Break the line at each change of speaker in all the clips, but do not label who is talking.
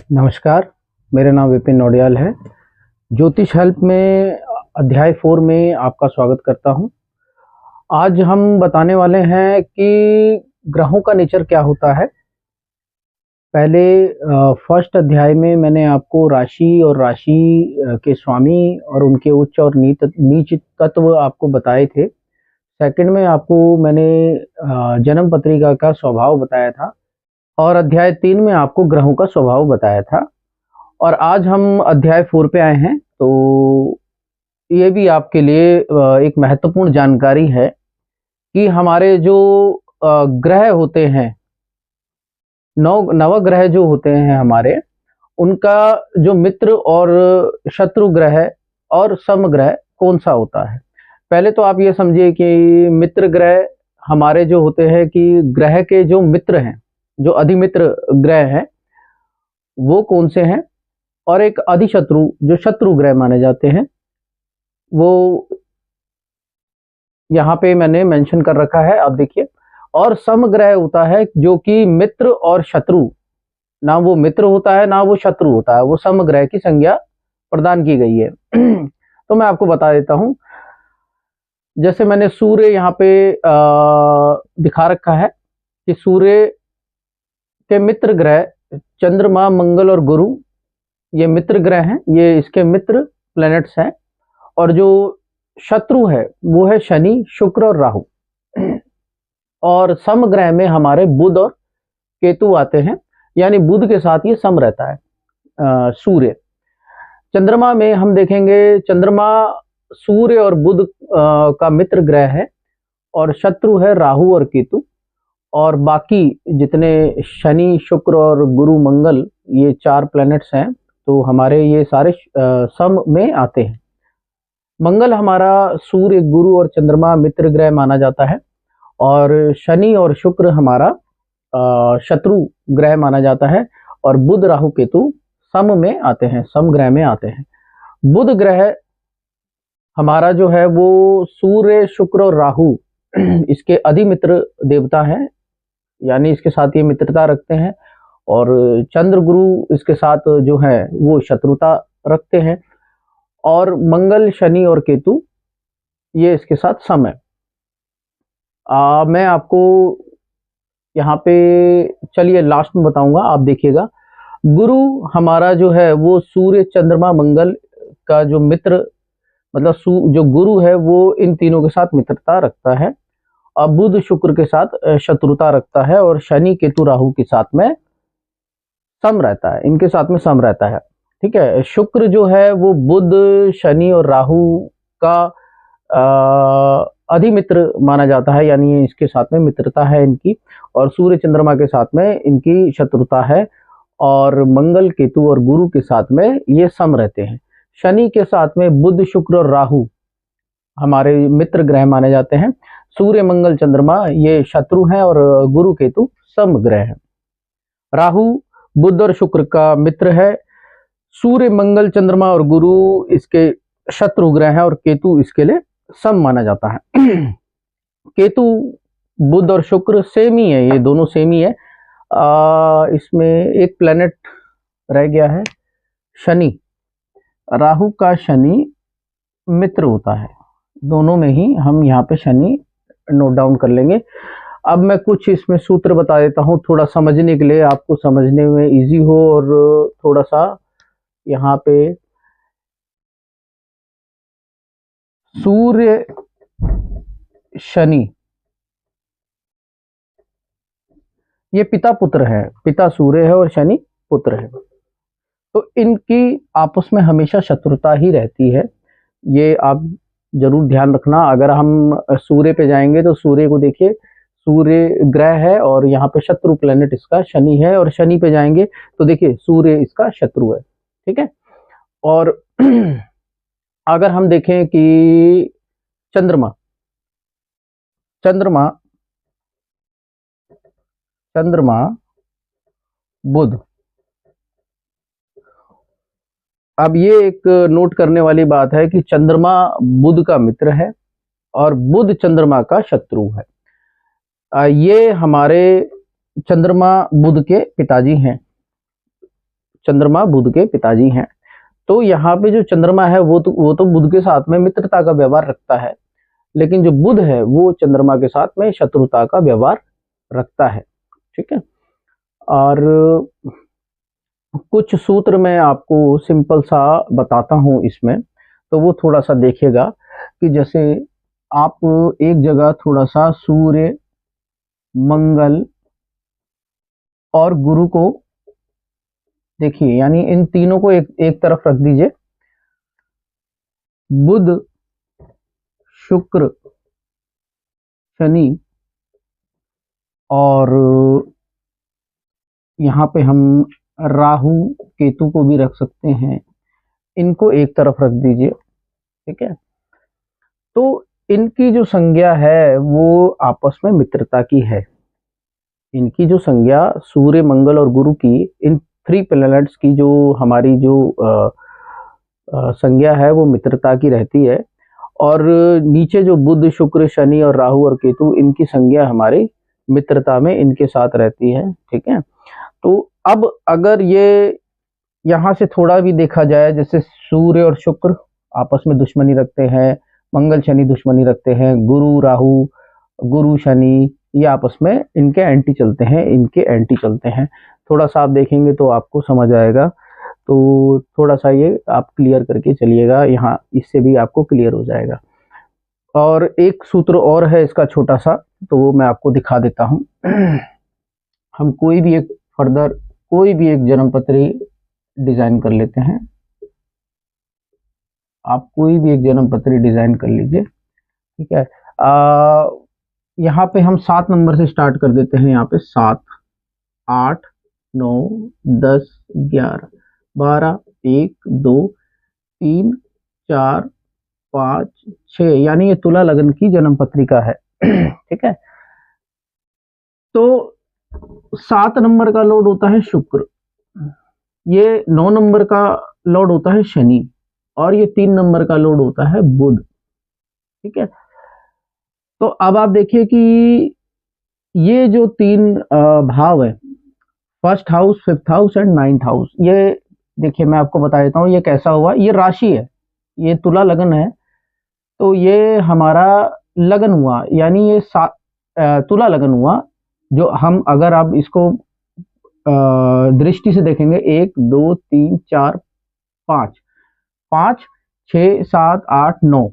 नमस्कार, मेरा नाम विपिन नौडियाल है। ज्योतिष हेल्प में अध्याय 4 में आपका स्वागत करता हूं। आज हम बताने वाले हैं कि ग्रहों का नेचर क्या होता है। पहले फर्स्ट अध्याय में मैंने आपको राशि और राशि के स्वामी और उनके उच्च और नीच तत्व आपको बताए थे। सेकंड में आपको मैंने जन्म पत्रिका का स्वभाव बताया था और अध्याय 3 में आपको ग्रहों का स्वभाव बताया था। और आज हम अध्याय 4 पे आए हैं, तो ये भी आपके लिए एक महत्वपूर्ण जानकारी है कि हमारे जो ग्रह होते हैं, नवग्रह जो होते हैं हमारे, उनका जो मित्र और शत्रु ग्रह और समग्रह कौन सा होता है। पहले तो आप ये समझिए कि मित्र ग्रह हमारे जो होते हैं कि ग्रह के जो मित्र हैं, जो अधिमित्र ग्रह हैं, वो कौन से हैं, और एक अधिशत्रु जो शत्रु ग्रह माने जाते हैं, वो यहाँ पे मैंने मेंशन कर रखा है, आप देखिए। और समग्रह होता है जो कि मित्र और शत्रु, ना वो मित्र होता है ना वो शत्रु होता है, वो समग्रह की संज्ञा प्रदान की गई है। तो मैं आपको बता देता हूं, जैसे मैंने सूर्य यहाँ पे दिखा रखा है कि सूर्य के मित्र ग्रह चंद्रमा, मंगल और गुरु, ये मित्र ग्रह हैं, ये इसके मित्र प्लैनेट्स हैं। और जो शत्रु है वो है शनि, शुक्र और राहु। और समग्रह में हमारे बुध और केतु आते हैं, यानी बुध के साथ ये सम रहता है सूर्य। चंद्रमा में हम देखेंगे, चंद्रमा सूर्य और बुध का मित्र ग्रह है और शत्रु है राहु और केतु। और बाकी जितने शनि, शुक्र और गुरु, मंगल, ये 4 प्लैनेट्स हैं, तो हमारे ये सारे सम में आते हैं। मंगल हमारा सूर्य, गुरु और चंद्रमा मित्र ग्रह माना जाता है, और शनि और शुक्र हमारा शत्रु ग्रह माना जाता है, और बुध, राहु, केतु सम में आते हैं, सम ग्रह में आते हैं। बुध ग्रह हमारा जो है वो सूर्य, शुक्र और राहु इसके अधिमित्र देवता हैं, यानी इसके साथ ये मित्रता रखते हैं। और चंद्र, गुरु इसके साथ जो है वो शत्रुता रखते हैं। और मंगल, शनि और केतु ये इसके साथ सम है। मैं आपको यहाँ पे चलिए लास्ट में बताऊंगा, आप देखिएगा। गुरु हमारा जो है वो सूर्य, चंद्रमा, मंगल का जो मित्र, मतलब जो गुरु है वो इन तीनों के साथ मित्रता रखता है, और बुध, शुक्र के साथ शत्रुता रखता है, और शनि, केतु, राहु के साथ में सम रहता है, इनके साथ में सम रहता है। ठीक है। शुक्र जो है वो बुध, शनि और राहु का अधिमित्र माना जाता है, यानी इसके साथ में मित्रता है इनकी। और सूर्य, चंद्रमा के साथ में इनकी शत्रुता है, और मंगल, केतु और गुरु के साथ में ये सम रहते हैं। शनि के साथ में बुध, शुक्र और राहु हमारे मित्र ग्रह माने जाते हैं। सूर्य, मंगल, चंद्रमा ये शत्रु हैं, और गुरु, केतु सम ग्रह हैं। राहु बुध और शुक्र का मित्र है, सूर्य, मंगल, चंद्रमा और गुरु इसके शत्रु ग्रह हैं, और केतु इसके लिए सम माना जाता है। केतु, बुध और शुक्र सेम ही है, ये दोनों सेम ही है। इसमें एक प्लेनेट रह गया है, शनि। राहु का शनि मित्र होता है, दोनों में ही हम यहाँ पे शनि नोट डाउन कर लेंगे। अब मैं कुछ इसमें सूत्र बता देता हूँ, थोड़ा समझने के लिए, आपको समझने में इजी हो, और थोड़ा सा यहाँ पे सूर्य, शनि ये पिता पुत्र है, पिता सूर्य है और शनि पुत्र है, तो इनकी आपस में हमेशा शत्रुता ही रहती है। ये आप जरूर ध्यान रखना। अगर हम सूर्य पे जाएंगे तो सूर्य को देखिए, सूर्य ग्रह है और यहाँ पे शत्रु प्लेनेट इसका शनि है, और शनि पे जाएंगे तो देखिए सूर्य इसका शत्रु है। ठीक है। और अगर हम देखें कि चंद्रमा चंद्रमा चंद्रमा बुध, अब ये एक नोट करने वाली बात है कि चंद्रमा बुध का मित्र है और बुध चंद्रमा का शत्रु है। ये हमारे चंद्रमा बुध के पिताजी हैं। चंद्रमा बुध के पिताजी हैं। तो यहाँ पे जो चंद्रमा है वो तो बुध के साथ में मित्रता का व्यवहार रखता है, लेकिन जो बुध है वो चंद्रमा के साथ में शत्रुता का व्यवहार रखता है। ठीक है। और कुछ सूत्र मैं आपको सिंपल सा बताता हूँ इसमें, तो वो थोड़ा सा देखिएगा कि जैसे आप एक जगह थोड़ा सा सूर्य, मंगल और गुरु को देखिए, यानी इन तीनों को एक तरफ रख दीजिए। बुध, शुक्र, शनि और यहाँ पे हम राहु केतु को भी रख सकते हैं, इनको एक तरफ रख दीजिए। ठीक है। तो इनकी जो संज्ञा है वो आपस में मित्रता की है। इनकी जो संज्ञा सूर्य, मंगल और गुरु की, इन 3 प्लैनेट्स की जो हमारी जो संज्ञा है वो मित्रता की रहती है। और नीचे जो बुध, शुक्र, शनि और राहु और केतु, इनकी संज्ञा हमारी मित्रता में इनके साथ रहती है। ठीक है। तो अब अगर ये यहाँ से थोड़ा भी देखा जाए, जैसे सूर्य और शुक्र आपस में दुश्मनी रखते हैं, मंगल शनि दुश्मनी रखते हैं, गुरु राहु, गुरु शनि ये आपस में इनके एंटी चलते हैं, इनके एंटी चलते हैं। थोड़ा सा आप देखेंगे तो आपको समझ आएगा, तो थोड़ा सा ये आप क्लियर करके चलिएगा, यहाँ इससे भी आपको क्लियर हो जाएगा। और एक सूत्र और है इसका छोटा सा, तो वो मैं आपको दिखा देता हूँ। हम कोई भी एक जन्म पत्री डिजाइन कर लेते हैं। आप कोई भी एक जन्म पत्री डिजाइन कर लीजिए। ठीक है। यहाँ पे हम 7 नंबर से स्टार्ट कर देते हैं। यहाँ पे 7, 8, 9, 10, 11, 12, 1, 2, 3, 4, 5, 6, यानी ये तुला लग्न की जन्म पत्रिका है। ठीक है। तो 7 नंबर का लॉर्ड होता है शुक्र, ये 9 नंबर का लॉर्ड होता है शनि, और ये 3 नंबर का लॉर्ड होता है बुध। ठीक है। तो अब आप देखिए कि ये जो 3 भाव है, first house, 5th house and 9th house, ये देखिए मैं आपको बता देता हूँ ये कैसा हुआ। ये राशि है, ये तुला लगन है, तो ये हमारा लगन हुआ, यानी ये तुला लगन हुआ। जो हम अगर आप इसको दृष्टि से देखेंगे, 1, 2, 3, 4, 5, 6, 7, 8, 9,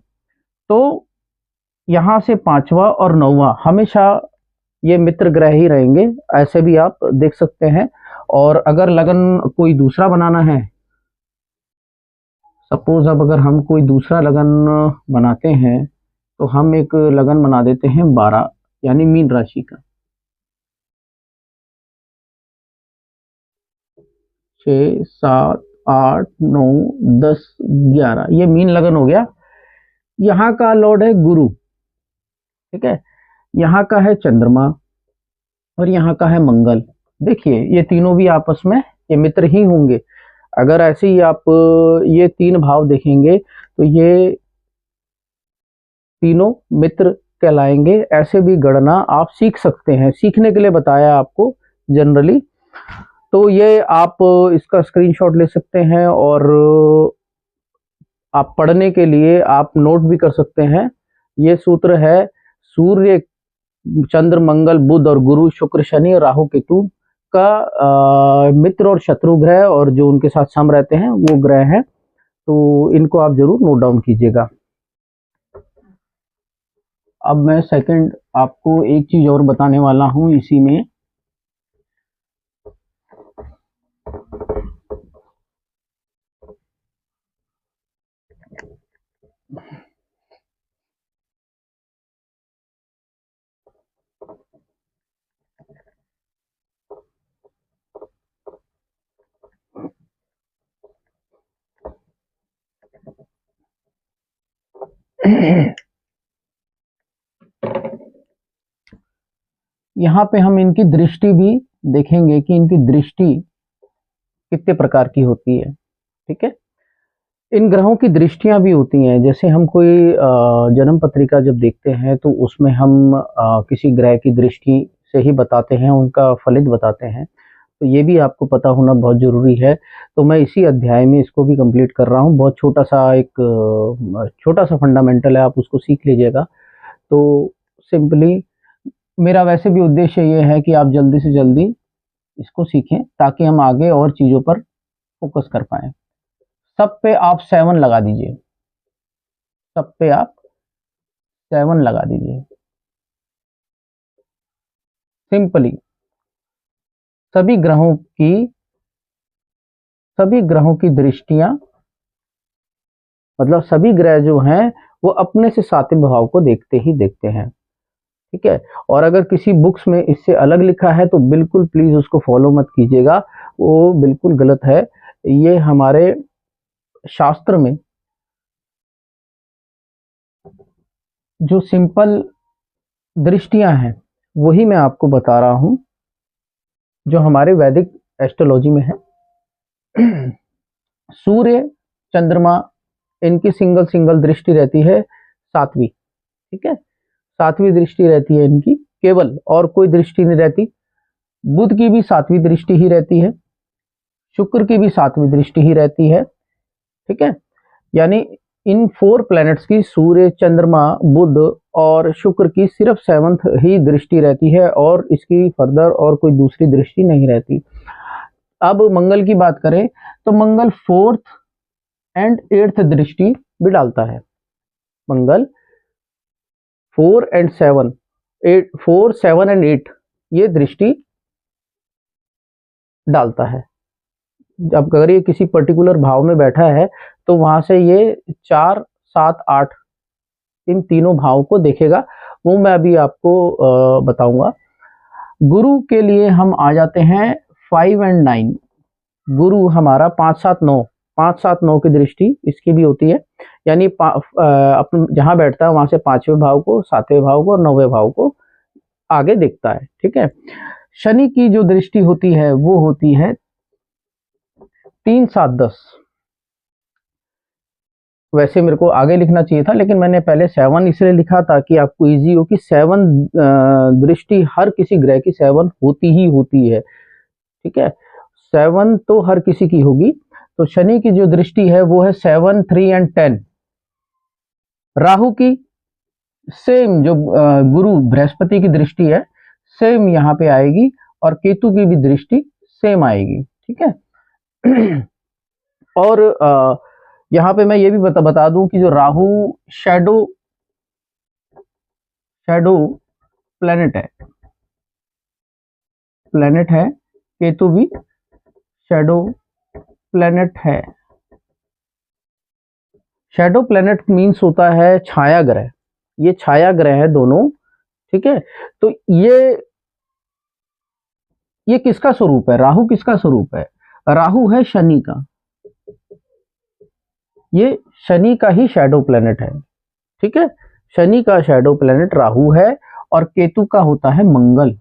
तो यहाँ से 5वां और 9वां हमेशा ये मित्र ग्रह ही रहेंगे, ऐसे भी आप देख सकते हैं। और अगर लगन कोई दूसरा बनाना है, सपोज अब अगर हम कोई दूसरा लगन बनाते हैं, तो हम एक लगन बना देते हैं 12, यानी मीन राशि का। 6, 7, 8, 9, 10, 11, ये मीन लगन हो गया। यहाँ का लॉर्ड है गुरु। ठीक है। यहाँ का है चंद्रमा और यहाँ का है मंगल। देखिए ये तीनों भी आपस में ये मित्र ही होंगे। अगर ऐसे ही आप ये 3 भाव देखेंगे तो ये तीनों मित्र कहलाएंगे। ऐसे भी गणना आप सीख सकते हैं, सीखने के लिए बताया आपको जनरली। तो ये आप इसका स्क्रीनशॉट ले सकते हैं और आप पढ़ने के लिए आप नोट भी कर सकते हैं। ये सूत्र है सूर्य, चंद्र, मंगल, बुध और गुरु, शुक्र, शनि, राहु, केतु का मित्र और शत्रु ग्रह, और जो उनके साथ सम रहते हैं वो ग्रह हैं। तो इनको आप जरूर नोट डाउन कीजिएगा। अब मैं सेकंड आपको एक चीज और बताने वाला हूं इसी में। यहाँ पे हम इनकी दृष्टि भी देखेंगे कि इनकी दृष्टि कितने प्रकार की होती है। ठीक है। इन ग्रहों की दृष्टियां भी होती हैं। जैसे हम कोई जन्म पत्रिका जब देखते हैं तो उसमें हम किसी ग्रह की दृष्टि से ही बताते हैं, उनका फलित बताते हैं। तो ये भी आपको पता होना बहुत ज़रूरी है। तो मैं इसी अध्याय में इसको भी कंप्लीट कर रहा हूँ। बहुत छोटा सा फंडामेंटल है, आप उसको सीख लीजिएगा। तो सिंपली मेरा वैसे भी उद्देश्य ये है कि आप जल्दी से जल्दी इसको सीखें ताकि हम आगे और चीज़ों पर फोकस कर पाएँ। सब पे आप 7 लगा दीजिए, सब पे आप 7 लगा दीजिए। सिंपली सभी ग्रहों की दृष्टियां, मतलब सभी ग्रह जो हैं वो अपने से 7वें भाव को देखते ही देखते हैं, ठीक है। और अगर किसी बुक्स में इससे अलग लिखा है तो बिल्कुल प्लीज उसको फॉलो मत कीजिएगा, वो बिल्कुल गलत है। ये हमारे शास्त्र में जो सिंपल दृष्टियां हैं वही मैं आपको बता रहा हूं जो हमारे वैदिक एस्ट्रोलॉजी में है। सूर्य, चंद्रमा, इनकी सिंगल सिंगल दृष्टि रहती है 7वीं, ठीक है। 7वीं दृष्टि रहती है इनकी केवल, और कोई दृष्टि नहीं रहती। बुध की भी 7वीं दृष्टि ही रहती है, शुक्र की भी 7वीं दृष्टि ही रहती है, ठीक है। यानी इन 4 प्लैनेट्स की, सूर्य, चंद्रमा, बुध और शुक्र की सिर्फ 7th ही दृष्टि रहती है और इसकी फर्दर और कोई दूसरी दृष्टि नहीं रहती। अब मंगल की बात करें तो मंगल 4th एंड 8th दृष्टि भी डालता है। मंगल 4 एंड 7, 4, 7 एंड 8 ये दृष्टि डालता है। अब अगर ये किसी पर्टिकुलर भाव में बैठा है तो वहां से ये 4, 7, 8 इन तीनों भाव को देखेगा, वो मैं अभी आपको बताऊंगा। गुरु के लिए हम आ जाते हैं 5 एंड 9। गुरु हमारा 5, 7, 9, 5, 7, 9 की दृष्टि इसकी भी होती है। यानी अपन जहां बैठता है वहां से 5वें भाव को, 7वें भाव को और 9वें भाव को आगे देखता है, ठीक है। शनि की जो दृष्टि होती है वो होती है 3, 7, 10। वैसे मेरे को आगे लिखना चाहिए था लेकिन मैंने पहले 7 इसलिए लिखा ताकि आपको इजी हो कि 7 दृष्टि हर किसी ग्रह की 7 होती ही होती है, ठीक है। 7 तो हर किसी की होगी। तो शनि की जो दृष्टि है वो है 7, 3 एंड 10। राहु की सेम जो गुरु बृहस्पति की दृष्टि है सेम यहाँ पे आएगी और केतु की भी दृष्टि सेम आएगी, ठीक है। और यहाँ पे मैं ये भी बता दूं कि जो राहु शैडो प्लेनेट है, केतु भी शैडो प्लेनेट है। शैडो प्लेनेट मीन्स होता है छाया ग्रह, ये छाया ग्रह है दोनों, ठीक है। तो ये किसका स्वरूप है? राहु किसका स्वरूप है? राहु है शनि का, ये शनि का ही शैडो प्लेनेट है, ठीक है। शनि का शैडो प्लेनेट राहु है और केतु का होता है मंगल।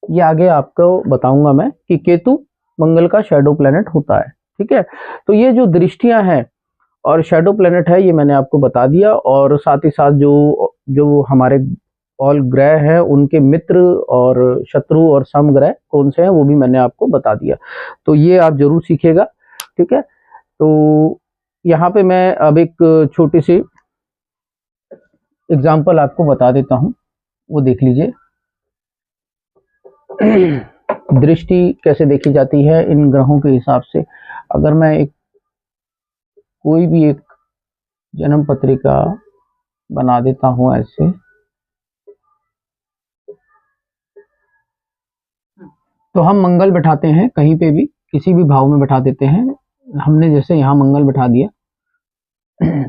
ये आगे आपको बताऊंगा मैं कि केतु मंगल का शैडो प्लेनेट होता है, ठीक है। तो ये जो दृष्टियां हैं और शैडो प्लेनेट है ये मैंने आपको बता दिया, और साथ ही साथ जो हमारे ऑल ग्रह हैं उनके मित्र और शत्रु और समग्रह कौन से हैं वो भी मैंने आपको बता दिया। तो ये आप जरूर सीखिएगा, ठीक है। तो यहाँ पे मैं अब एक छोटी सी एग्जाम्पल आपको बता देता हूँ, वो देख लीजिए। दृष्टि कैसे देखी जाती है इन ग्रहों के हिसाब से। अगर मैं कोई भी एक जन्म पत्रिका बना देता हूं ऐसे, तो हम मंगल बैठाते हैं कहीं पे भी, किसी भी भाव में बैठा देते हैं। हमने जैसे यहाँ मंगल बैठा दिया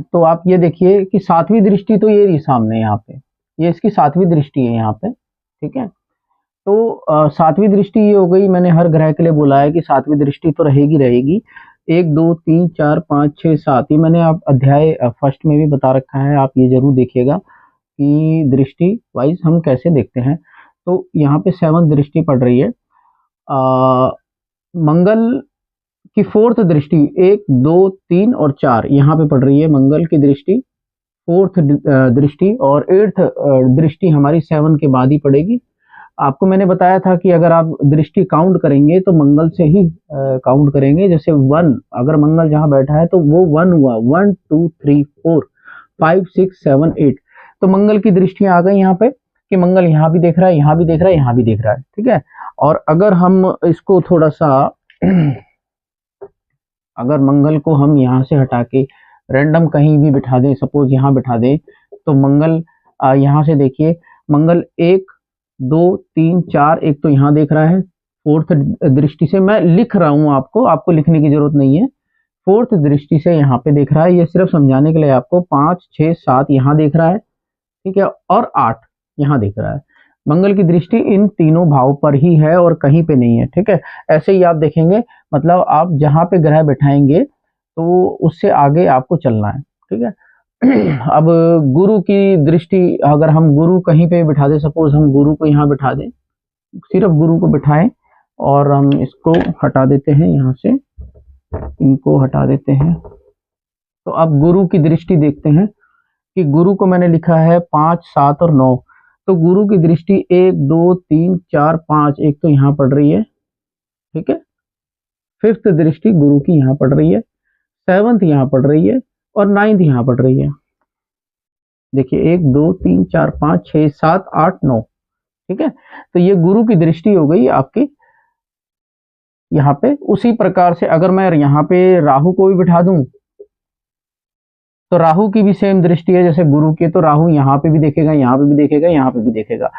तो आप ये देखिए कि 7वीं दृष्टि तो ये रही सामने, यहाँ पे ये इसकी 7वीं दृष्टि है यहाँ पे, ठीक है। तो 7वीं दृष्टि ये हो गई। मैंने हर ग्रह के लिए बोला है कि 7वीं दृष्टि तो रहेगी। 1, 2, 3, 4, 5, 6, 7 ये मैंने आप अध्याय फर्स्ट में भी बता रखा है, आप ये जरूर देखिएगा कि दृष्टि वाइज हम कैसे देखते हैं। तो यहाँ पे 7th दृष्टि पड़ रही है। मंगल की 4th दृष्टि 1, 2, 3 और 4 यहाँ पे पड़ रही है मंगल की दृष्टि, 4th दृष्टि, और 8th दृष्टि हमारी 7 के बाद ही पड़ेगी। आपको मैंने बताया था कि अगर आप दृष्टि काउंट करेंगे तो मंगल से ही काउंट करेंगे। जैसे 1, अगर मंगल जहाँ बैठा है तो वो 1 हुआ, 1 2 3 4 5 6 7 8। तो मंगल की दृष्टियां आ गई यहाँ पे कि मंगल यहाँ भी देख रहा है, यहाँ भी देख रहा है, यहाँ भी देख रहा है, ठीक है। और अगर हम इसको थोड़ा सा अगर मंगल को हम यहाँ से हटा के रैंडम कहीं भी बिठा दें, सपोज यहाँ बिठा दें, तो मंगल यहाँ से देखिए, मंगल 1 2 3 4, एक तो यहाँ देख रहा है। फोर्थ दृष्टि से मैं लिख रहा हूँ, आपको लिखने की जरूरत नहीं है। फोर्थ दृष्टि से यहाँ पे देख रहा है, ये सिर्फ समझाने के लिए आपको। 5 6 7 यहाँ देख रहा है, ठीक है, और 8 यहाँ देख रहा है। मंगल की दृष्टि इन तीनों भाव पर ही है और कहीं पे नहीं है, ठीक है। ऐसे ही आप देखेंगे, मतलब आप जहाँ पे ग्रह बैठाएंगे तो उससे आगे आपको चलना है, ठीक है। अब गुरु की दृष्टि, अगर हम गुरु कहीं पे बिठा दें, सपोज हम गुरु को यहाँ बिठा दें, सिर्फ गुरु को बिठाएं और हम इसको हटा देते हैं यहाँ से, इनको हटा देते हैं। तो अब गुरु की दृष्टि देखते हैं कि गुरु को मैंने लिखा है 5 7 और 9। तो गुरु की दृष्टि 1 2 3 4 5, एक तो यहाँ पड़ रही है, ठीक है। फिफ्थ दृष्टि गुरु की यहाँ पड़ रही है, 7th यहाँ पड़ रही है और 9th यहाँ पड़ रही है। देखिए 1 2 3 4 5 6 7 8 9, ठीक है। तो ये गुरु की दृष्टि हो गई आपकी यहाँ पे। उसी प्रकार से अगर मैं यहाँ पे राहु को भी बिठा दूं तो राहु की भी सेम दृष्टि है जैसे गुरु की, तो राहु यहाँ पे भी देखेगा, यहाँ पे भी देखेगा, यहाँ पे भी देखेगा।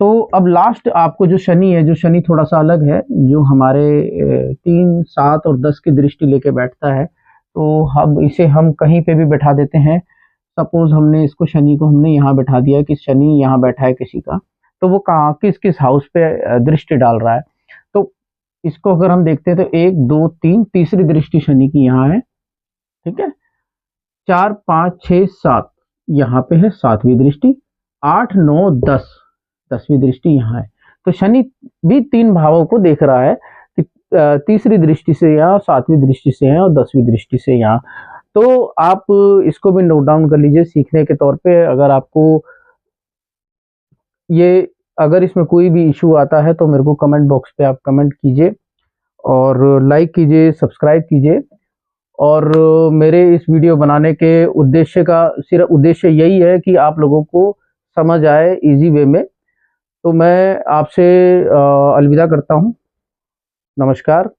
तो अब लास्ट आपको जो शनि है, जो शनि थोड़ा सा अलग है, जो हमारे 3 7 और 10 की दृष्टि लेके बैठता है, तो हम इसे हम कहीं पे भी बैठा देते हैं। सपोज हमने इसको, शनि को हमने यहाँ बैठा दिया कि शनि यहाँ बैठा है किसी का, तो वो कहाँ किस किस हाउस पे दृष्टि डाल रहा है। तो इसको अगर हम देखते हैं तो 1 2 3, तीसरी दृष्टि शनि की यहाँ है, ठीक है। 4 5 6 7 यहाँ पे है 7वीं दृष्टि, 8 9 10 10वीं दृष्टि यहाँ है। तो शनि भी 3 भावों को देख रहा है कि तीसरी दृष्टि से यहाँ, 7वीं दृष्टि से यहाँ और 10वीं दृष्टि से यहाँ। तो आप इसको भी नोट डाउन कर लीजिए सीखने के तौर पे। अगर आपको ये, अगर इसमें कोई भी इशू आता है तो मेरे को कमेंट बॉक्स पे आप कमेंट कीजिए और लाइक कीजिए, सब्सक्राइब कीजिए। और मेरे इस वीडियो बनाने के उद्देश्य का सिर्फ उद्देश्य यही है कि आप लोगों को समझ आए इजी वे में। तो मैं आपसे अलविदा करता हूँ। नमस्कार।